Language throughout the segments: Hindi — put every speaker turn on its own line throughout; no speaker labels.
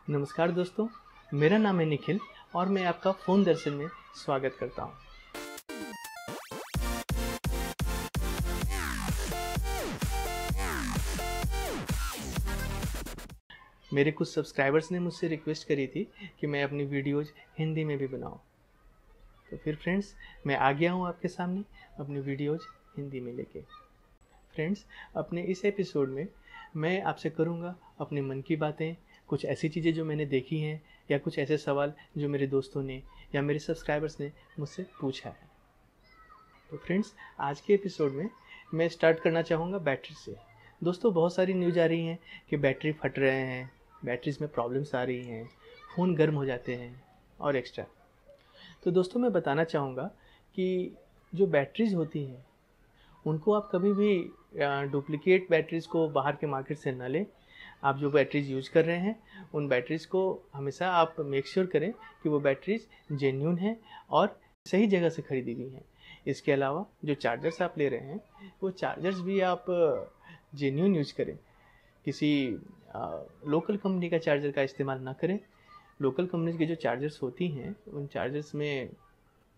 नमस्कार दोस्तों, मेरा नाम है निखिल और मैं आपका फ़ोन दर्शन में स्वागत करता हूँ। मेरे कुछ सब्सक्राइबर्स ने मुझसे रिक्वेस्ट करी थी कि मैं अपनी वीडियोज़ हिंदी में भी बनाऊँ। तो फिर फ्रेंड्स, मैं आ गया हूँ आपके सामने अपनी वीडियोज़ हिंदी में लेके। फ्रेंड्स, अपने इस एपिसोड में मैं आपसे करूँगा अपने मन की बातें, कुछ ऐसी चीज़ें जो मैंने देखी हैं या कुछ ऐसे सवाल जो मेरे दोस्तों ने या मेरे सब्सक्राइबर्स ने मुझसे पूछा है। तो फ्रेंड्स, आज के एपिसोड में मैं स्टार्ट करना चाहूँगा बैटरी से। दोस्तों, बहुत सारी न्यूज़ आ रही हैं कि बैटरी फट रहे हैं, बैटरीज में प्रॉब्लम्स आ रही हैं, फ़ोन गर्म हो जाते हैं और एक्स्ट्रा। तो दोस्तों, मैं बताना चाहूँगा कि जो बैटरीज होती हैं उनको आप कभी भी डुप्लीकेट बैटरीज़ को बाहर के मार्केट से ना लें। आप जो बैटरीज़ यूज़ कर रहे हैं उन बैटरीज़ को हमेशा आप मेक श्योर करें कि वो बैटरीज़ जेन्युइन हैं और सही जगह से खरीदी गई हैं। इसके अलावा जो चार्जर्स आप ले रहे हैं वो चार्जर्स भी आप जेन्युइन यूज़ करें। किसी लोकल कंपनी का चार्जर का इस्तेमाल ना करें। लोकल कंपनीज़ की जो चार्जर्स होती हैं उन चार्जर्स में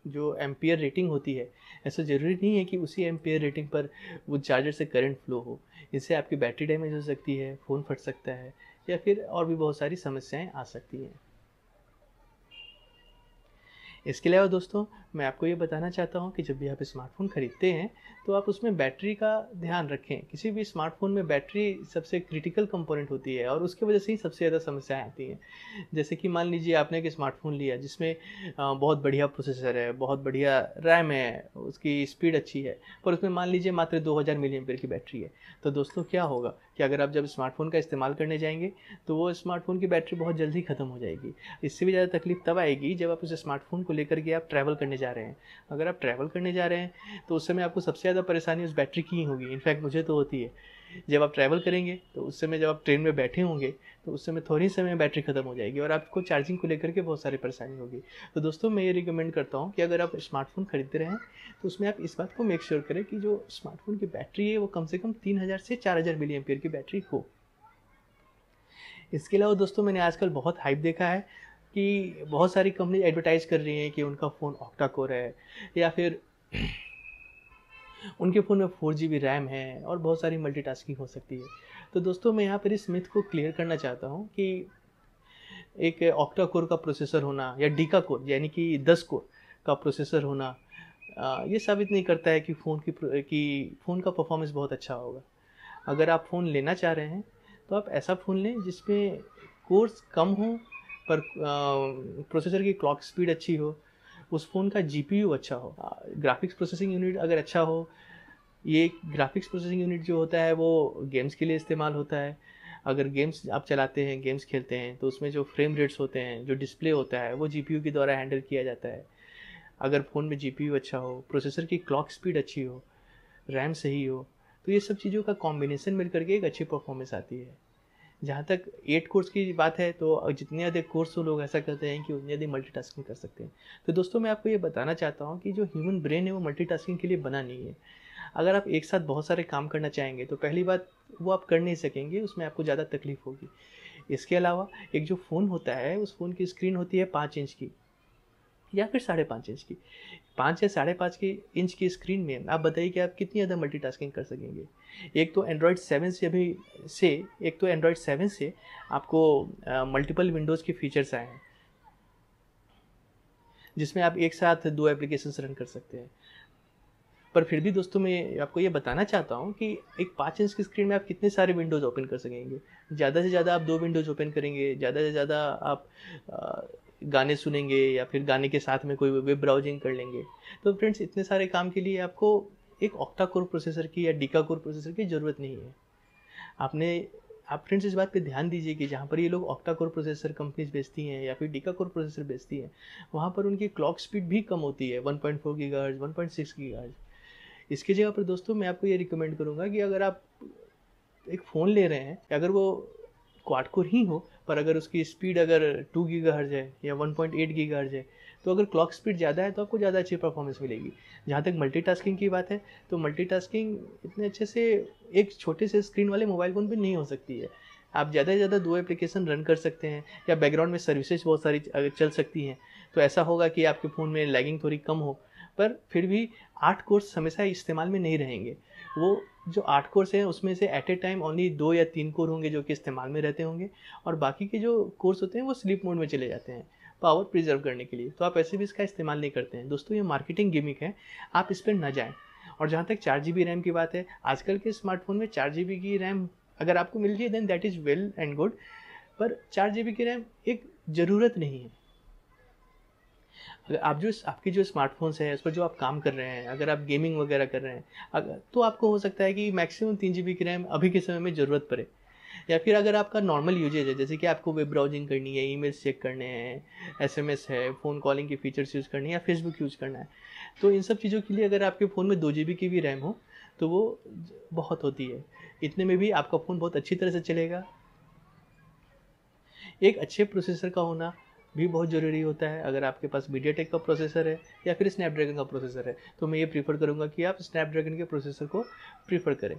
जो एम्पियर रेटिंग होती है, ऐसा ज़रूरी नहीं है कि उसी एम्पियर रेटिंग पर वो चार्जर से करंट फ्लो हो। इससे आपकी बैटरी डैमेज हो सकती है, फ़ोन फट सकता है या फिर और भी बहुत सारी समस्याएं आ सकती हैं। इसके अलावा दोस्तों, मैं आपको ये बताना चाहता हूँ कि जब भी आप स्मार्टफ़ोन ख़रीदते हैं तो आप उसमें बैटरी का ध्यान रखें। किसी भी स्मार्टफ़ोन में बैटरी सबसे क्रिटिकल कंपोनेंट होती है और उसकी वजह से ही सबसे ज़्यादा समस्याएं आती हैं। जैसे कि मान लीजिए आपने एक स्मार्टफ़ोन लिया जिसमें बहुत बढ़िया प्रोसेसर है, बहुत बढ़िया रैम है, उसकी स्पीड अच्छी है, पर उसमें मान लीजिए मात्र 2000 मिली एम्पीयर की बैटरी है। तो दोस्तों, क्या होगा कि अगर आप जब स्मार्टफ़ोन का इस्तेमाल करने जाएंगे तो वो स्मार्टफ़ोन की बैटरी बहुत जल्दी ख़त्म हो जाएगी। इससे भी ज़्यादा तकलीफ तब आएगी जब आप उस स्मार्टफ़ोन को लेकर के आप ट्रैवल करने जा रहे हैं। अगर आप ट्रैवल करने जा रहे हैं तो उस समय आपको सबसे ज़्यादा परेशानी उस बैटरी की ही होगी। इनफैक्ट मुझे तो होती है। जब आप ट्रैवल करेंगे तो उस समय जब आप ट्रेन में बैठे होंगे तो उस समय थोड़ी समय में बैटरी ख़त्म हो जाएगी और आपको चार्जिंग को लेकर के बहुत सारी परेशानी होगी। तो दोस्तों, मैं ये रिकमेंड करता हूँ कि अगर आप स्मार्टफ़ोन खरीद रहे हैं तो उसमें आप इस बात को मेक श्योर करें कि जो स्मार्टफ़ोन की बैटरी है वो कम से कम 3000 से 4000 मिली एम्पीयर की बैटरी हो। इसके अलावा दोस्तों, मैंने आजकल बहुत हाइप देखा है कि बहुत सारी कंपनी एडवर्टाइज़ कर रही हैं कि उनका फ़ोन ऑक्टा कोर है या फिर उनके फ़ोन में 4 जीबी रैम है और बहुत सारी मल्टीटास्किंग हो सकती है। तो दोस्तों, मैं यहाँ पर इस मिथ को क्लियर करना चाहता हूँ कि एक ऑक्टा कोर का प्रोसेसर होना या डीका कोर यानी कि 10 कोर का प्रोसेसर होना ये साबित नहीं करता है कि फ़ोन का परफॉर्मेंस बहुत अच्छा होगा। अगर आप फ़ोन लेना चाह रहे हैं तो आप ऐसा फ़ोन लें जिसमें कोर्स कम हो पर प्रोसेसर की क्लॉक स्पीड अच्छी हो, उस फ़ोन का जीपीयू अच्छा हो, ग्राफिक्स प्रोसेसिंग यूनिट अगर अच्छा हो। ये ग्राफिक्स प्रोसेसिंग यूनिट जो होता है वो गेम्स के लिए इस्तेमाल होता है। अगर गेम्स आप चलाते हैं, गेम्स खेलते हैं तो उसमें जो फ्रेम रेट्स होते हैं, जो डिस्प्ले होता है वो जीपीयू के द्वारा हैंडल किया जाता है। अगर फ़ोन में जीपीयू अच्छा हो, प्रोसेसर की क्लॉक स्पीड अच्छी हो, रैम सही हो, तो ये सब चीज़ों का कॉम्बिनेशन मिल करके एक अच्छी परफॉर्मेंस आती है। जहाँ तक 8 कोर्स की बात है तो जितने अधिक कोर्स हो लोग ऐसा करते हैं कि उतनी अधिक मल्टीटास्किंग कर सकते हैं। तो दोस्तों, मैं आपको ये बताना चाहता हूँ कि जो ह्यूमन ब्रेन है वो मल्टीटास्किंग के लिए बना नहीं है। अगर आप एक साथ बहुत सारे काम करना चाहेंगे तो पहली बात वो आप कर नहीं सकेंगे, उसमें आपको ज़्यादा तकलीफ होगी। इसके अलावा एक जो फ़ोन होता है उस फ़ोन की स्क्रीन होती है 5 इंच की या फिर 5.5 इंच की। 5 या 5.5 की इंच की स्क्रीन में आप बताइए कि आप कितनी ज़्यादा मल्टीटास्किंग कर सकेंगे। एक तो एंड्रॉयड 7 से अभी से एक तो एंड्रॉयड 7 से आपको मल्टीपल विंडोज़ के फीचर्स आए हैं जिसमें आप एक साथ 2 एप्लीकेशंस रन कर सकते हैं। पर फिर भी दोस्तों, मैं आपको ये बताना चाहता हूँ कि एक 5 इंच की स्क्रीन में आप कितने सारे विंडोज़ ओपन कर सकेंगे। ज़्यादा से ज़्यादा आप 2 विंडोज़ ओपन करेंगे, ज़्यादा से ज़्यादा आप गाने सुनेंगे या फिर गाने के साथ में कोई वेब ब्राउजिंग कर लेंगे। तो फ्रेंड्स, इतने सारे काम के लिए आपको एक ऑक्टा कोर प्रोसेसर की या डीका कोर प्रोसेसर की ज़रूरत नहीं है। आपने आप फ्रेंड्स इस बात पे ध्यान दीजिए कि जहाँ पर ये लोग ऑक्टा कोर प्रोसेसर कंपनीज बेचती हैं या फिर डीका कोर प्रोसेसर बेचती हैं, वहाँ पर उनकी क्लॉक स्पीड भी कम होती है, 1.4 गीगाहर्ट्ज़, 1.6 गीगाहर्ट्ज़। इसकी जगह पर दोस्तों, मैं आपको ये रिकमेंड करूँगा कि अगर आप एक फ़ोन ले रहे हैं, अगर वो क्वाड कोर ही हो पर अगर उसकी स्पीड अगर 2 गीगाहर्ट्ज़ है या 1.8 गीगाहर्ट्ज़ है, तो अगर क्लॉक स्पीड ज़्यादा है तो आपको ज़्यादा अच्छी परफॉर्मेंस मिलेगी। जहाँ तक मल्टीटास्किंग की बात है तो मल्टीटास्किंग इतने अच्छे से एक छोटे से स्क्रीन वाले मोबाइल फ़ोन पे नहीं हो सकती है। आप ज़्यादा से ज़्यादा 2 एप्लीकेशन रन कर सकते हैं, या बैकग्राउंड में सर्विसेज बहुत सारी अगर चल सकती हैं, तो ऐसा होगा कि आपके फ़ोन में लैगिंग थोड़ी कम हो। पर फिर भी 8 कोर्स हमेशा इस्तेमाल में नहीं रहेंगे। वो जो 8 कोर्स हैं उसमें से एट ए टाइम ओनली 2 या 3 कोर होंगे जो कि इस्तेमाल में रहते होंगे, और बाकी के जो कोर्स होते हैं वो स्लीप मोड में चले जाते हैं पावर प्रिजर्व करने के लिए। तो आप ऐसे भी इसका इस्तेमाल नहीं करते हैं। दोस्तों, ये मार्केटिंग गिमिक है, आप इस पर ना जाएं। और जहाँ तक 4 GB रैम की बात है, आजकल के स्मार्टफोन में 4 GB की रैम अगर आपको मिल जाए then that is well and good, पर 4 GB की रैम एक ज़रूरत नहीं है। अगर आप जो आपके जो स्मार्टफोन्स हैं, उस पर जो आप काम कर रहे हैं, अगर आप गेमिंग वगैरह कर रहे हैं, अगर तो आपको हो सकता है कि मैक्सिमम 3 GB की रैम अभी के समय में ज़रूरत पड़े। या फिर अगर आपका नॉर्मल यूजेज है, जैसे कि आपको वेब ब्राउजिंग करनी है, ईमेल्स चेक करने हैं, एसएमएस है, फ़ोन कॉलिंग के फीचर्स यूज़ करने हैं, या फेसबुक यूज़ करना है, तो इन सब चीज़ों के लिए अगर आपके फ़ोन में 2 GB की भी रैम हो तो वो बहुत होती है। इतने में भी आपका फ़ोन बहुत अच्छी तरह से चलेगा। एक अच्छे प्रोसेसर का होना भी बहुत ज़रूरी होता है। अगर आपके पास मीडियाटेक का प्रोसेसर है या फिर स्नैपड्रैगन का प्रोसेसर है, तो मैं ये प्रीफर करूँगा कि आप स्नैपड्रैगन के प्रोसेसर को प्रीफर करें।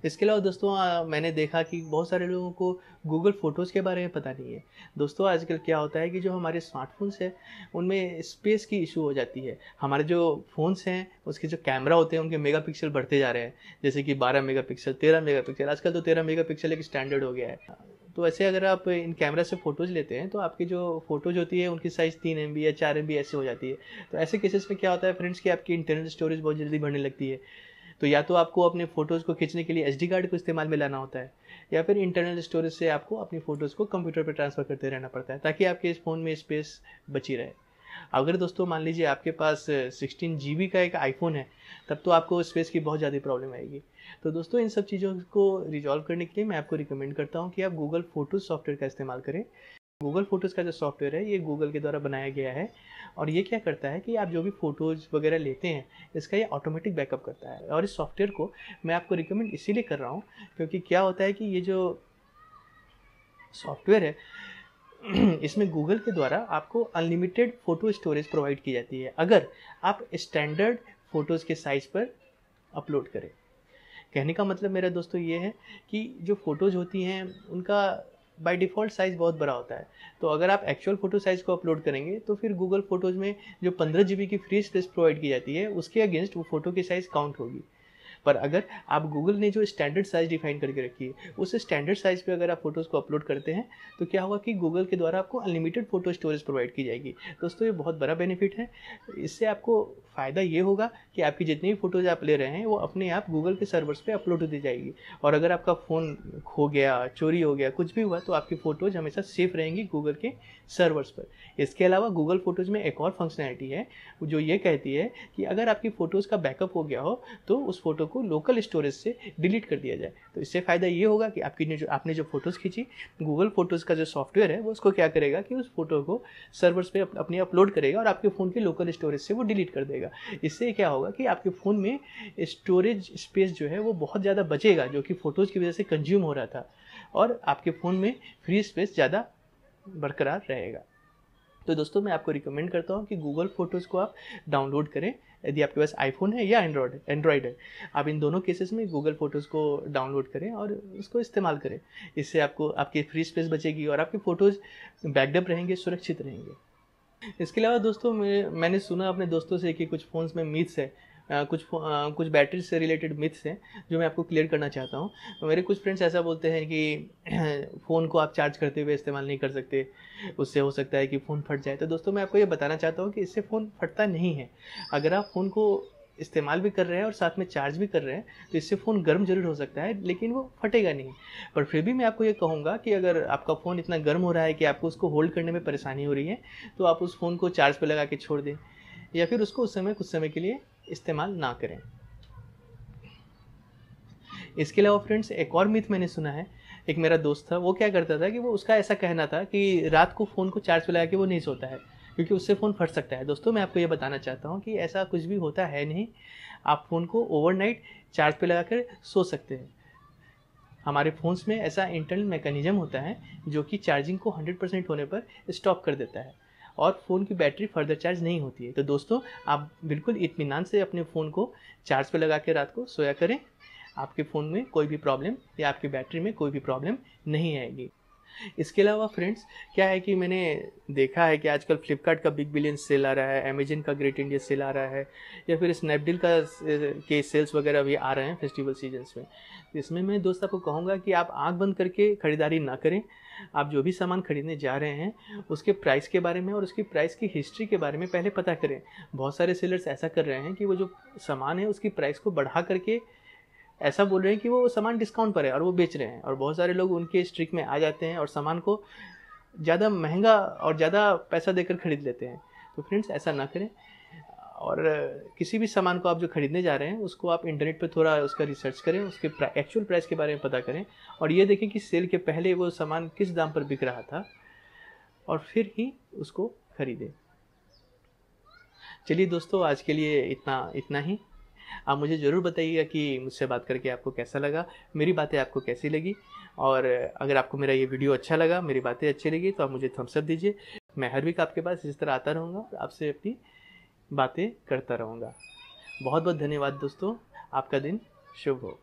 इसके अलावा दोस्तों, मैंने देखा कि बहुत सारे लोगों को गूगल फ़ोटोज़ के बारे में पता नहीं है। दोस्तों, आजकल क्या होता है कि जो हमारे स्मार्टफ़ोन्स हैं उनमें स्पेस की इशू हो जाती है। हमारे जो फ़ोन्स हैं उसके जो कैमरा होते हैं उनके मेगापिक्सल बढ़ते जा रहे हैं, जैसे कि 12 मेगापिक्सल, 13 मेगापिक्सल, आजकल तो 13 मेगापिक्सल एक स्टैंडर्ड हो गया है। तो ऐसे अगर आप इन कैमरा से फ़ोटोज़ लेते हैं तो आपकी जो फ़ोटोज़ होती है उनकी साइज़ 3 MB या 4 MB ऐसे हो जाती है। तो ऐसे केसेस में क्या होता है फ्रेंड्स कि आपकी इंटरनल स्टोरेज बहुत जल्दी बढ़ने लगती है। तो या तो आपको अपने फ़ोटोज़ को खींचने के लिए एसडी कार्ड को इस्तेमाल में लाना होता है, या फिर इंटरनल स्टोरेज से आपको अपनी फ़ोटोज़ को कंप्यूटर पर ट्रांसफ़र करते रहना पड़ता है, ताकि आपके इस फ़ोन में स्पेस बची रहे। अगर दोस्तों मान लीजिए आपके पास 16 GB का एक आईफ़ोन है, तब तो आपको स्पेस की बहुत ज़्यादा प्रॉब्लम आएगी। तो दोस्तों, इन सब चीज़ों को रिज़ॉल्व करने के लिए मैं आपको रिकमेंड करता हूँ कि आप गूगल फ़ोटोज़ सॉफ्टवेयर का इस्तेमाल करें। गूगल फ़ोटोज़ का जो सॉफ्टवेयर है ये गूगल के द्वारा बनाया गया है, और ये क्या करता है कि आप जो भी फ़ोटोज़ वगैरह लेते हैं इसका ये ऑटोमेटिक बैकअप करता है। और इस सॉफ्टवेयर को मैं आपको रिकमेंड इसीलिए कर रहा हूँ क्योंकि क्या होता है कि ये जो सॉफ्टवेयर है इसमें गूगल के द्वारा आपको अनलिमिटेड फ़ोटो स्टोरेज प्रोवाइड की जाती है अगर आप स्टैंडर्ड फ़ोटोज़ के साइज़ पर अपलोड करें। कहने का मतलब मेरा दोस्तों ये है कि जो फ़ोटोज़ होती हैं उनका बाय डिफ़ॉल्ट साइज़ बहुत बड़ा होता है। तो अगर आप एक्चुअल फ़ोटो साइज़ को अपलोड करेंगे तो फिर गूगल फ़ोटोज़ में जो 15 GB की फ्री स्पेस प्रोवाइड की जाती है उसके अगेंस्ट वो फ़ोटो की साइज़ काउंट होगी। पर अगर आप गूगल ने जो स्टैंडर्ड साइज़ डिफाइन करके रखी है उस स्टैंडर्ड साइज़ पे अगर आप फ़ोटोज़ को अपलोड करते हैं तो क्या होगा कि गूगल के द्वारा आपको अनलिमिटेड फ़ोटो स्टोरेज प्रोवाइड की जाएगी। दोस्तों, ये बहुत बड़ा बेनिफिट है। इससे आपको फ़ायदा ये होगा कि आपकी जितनी भी फ़ोटोज़ आप ले रहे हैं वो अपने आप गूगल के सर्वर्स पे अपलोड हो दी जाएगी, और अगर आपका फ़ोन खो गया, चोरी हो गया, कुछ भी हुआ तो आपकी फ़ोटोज़ हमेशा सेफ रहेंगी गूगल के सर्वर्स पर। इसके अलावा गूगल फ़ोटोज़ में एक और फंक्शनैलिटी है जो ये कहती है कि अगर आपकी फ़ोटोज़ का बैकअप हो गया हो तो उस फ़ोटो को लोकल स्टोरेज से डिलीट कर दिया जाए। तो इससे फ़ायदा ये होगा कि आपने जो फ़ोटोज़ खींची, गूगल फ़ोटोज़ का जो सॉफ्टवेयर है वो उसको क्या करेगा कि उस फ़ोटो को सर्वर्स पे अपने अपलोड करेगा और आपके फ़ोन के लोकल स्टोरेज से वो डिलीट कर देगा। इससे क्या होगा कि आपके फ़ोन में स्टोरेज स्पेस जो है वो बहुत ज़्यादा बचेगा, जो कि फ़ोटोज़ की वजह से कंज्यूम हो रहा था, और आपके फ़ोन में फ्री स्पेस ज़्यादा बरकरार रहेगा। तो दोस्तों, मैं आपको रिकमेंड करता हूँ कि गूगल फ़ोटोज़ को आप डाउनलोड करें। यदि आपके पास आईफ़ोन है या एंड्रॉयड है, आप इन दोनों केसेस में गूगल फ़ोटोज़ को डाउनलोड करें और उसको इस्तेमाल करें। इससे आपको आपकी फ्री स्पेस बचेगी और आपके फ़ोटोज़ बैकअप रहेंगे, सुरक्षित रहेंगे। इसके अलावा दोस्तों, मैंने सुना अपने दोस्तों से कि कुछ फ़ोन्स में मिथ्स है, कुछ बैटरी से रिलेटेड मिथ्स हैं जो मैं आपको क्लियर करना चाहता हूँ। मेरे कुछ फ्रेंड्स ऐसा बोलते हैं कि फ़ोन को आप चार्ज करते हुए इस्तेमाल नहीं कर सकते, उससे हो सकता है कि फ़ोन फट जाए। तो दोस्तों, मैं आपको ये बताना चाहता हूँ कि इससे फ़ोन फटता नहीं है। अगर आप फ़ोन को इस्तेमाल भी कर रहे हैं और साथ में चार्ज भी कर रहे हैं तो इससे फ़ोन गर्म ज़रूर हो सकता है, लेकिन वो फटेगा नहीं। पर फिर भी मैं आपको ये कहूँगा कि अगर आपका फ़ोन इतना गर्म हो रहा है कि आपको उसको होल्ड करने में परेशानी हो रही है, तो आप उस फ़ोन को चार्ज पे लगा के छोड़ दें, या फिर उसको कुछ समय के लिए इस्तेमाल ना करें। इसके अलावा फ्रेंड्स, एक और मिथ मैंने सुना है। एक मेरा दोस्त था, वो क्या करता था कि वो उसका ऐसा कहना था कि रात को फ़ोन को चार्ज पे लगा के वो नहीं सोता है क्योंकि उससे फ़ोन फट सकता है। दोस्तों, मैं आपको ये बताना चाहता हूँ कि ऐसा कुछ भी होता है नहीं। आप फ़ोन को ओवरनाइट चार्ज पे लगा कर सो सकते हैं। हमारे फ़ोन्स में ऐसा इंटरनल मैकेनिज़्म होता है जो कि चार्जिंग को 100% होने पर स्टॉप कर देता है और फ़ोन की बैटरी फर्दर चार्ज नहीं होती है। तो दोस्तों, आप बिल्कुल इत्मीनान से अपने फ़ोन को चार्ज पे लगा के रात को सोया करें। आपके फ़ोन में कोई भी प्रॉब्लम या आपकी बैटरी में कोई भी प्रॉब्लम नहीं आएगी। इसके अलावा फ्रेंड्स क्या है कि मैंने देखा है कि आजकल फ्लिपकार्ट का बिग बिलियन सेल आ रहा है, अमेजन का ग्रेट इंडिया सेल आ रहा है, या फिर स्नैपडील का के सेल्स वगैरह भी आ रहे हैं फेस्टिवल सीजन्स में। तो इसमें मैं दोस्त आपको कहूँगा कि आप आंख बंद करके ख़रीदारी ना करें। आप जो भी सामान खरीदने जा रहे हैं उसके प्राइस के बारे में और उसकी प्राइस की हिस्ट्री के बारे में पहले पता करें। बहुत सारे सेलर्स ऐसा कर रहे हैं कि वो जो सामान है उसकी प्राइस को बढ़ा करके ऐसा बोल रहे हैं कि वो सामान डिस्काउंट पर है और वो बेच रहे हैं, और बहुत सारे लोग उनके इस ट्रिक में आ जाते हैं और सामान को ज़्यादा महंगा और ज़्यादा पैसा देकर खरीद लेते हैं। तो फ्रेंड्स ऐसा ना करें, और किसी भी सामान को आप जो खरीदने जा रहे हैं उसको आप इंटरनेट पर थोड़ा उसका रिसर्च करें, उसके एक्चुअल प्राइस के बारे में पता करें, और ये देखें कि सेल के पहले वो सामान किस दाम पर बिक रहा था, और फिर ही उसको खरीदें। चलिए दोस्तों, आज के लिए इतना ही। आप मुझे ज़रूर बताइएगा कि मुझसे बात करके आपको कैसा लगा, मेरी बातें आपको कैसी लगी, और अगर आपको मेरा ये वीडियो अच्छा लगा, मेरी बातें अच्छी लगी, तो आप मुझे थम्स अप दीजिए। मैं हर वीक आपके पास इस तरह आता रहूँगा और आपसे अपनी बातें करता रहूँगा। बहुत बहुत धन्यवाद दोस्तों, आपका दिन शुभ हो।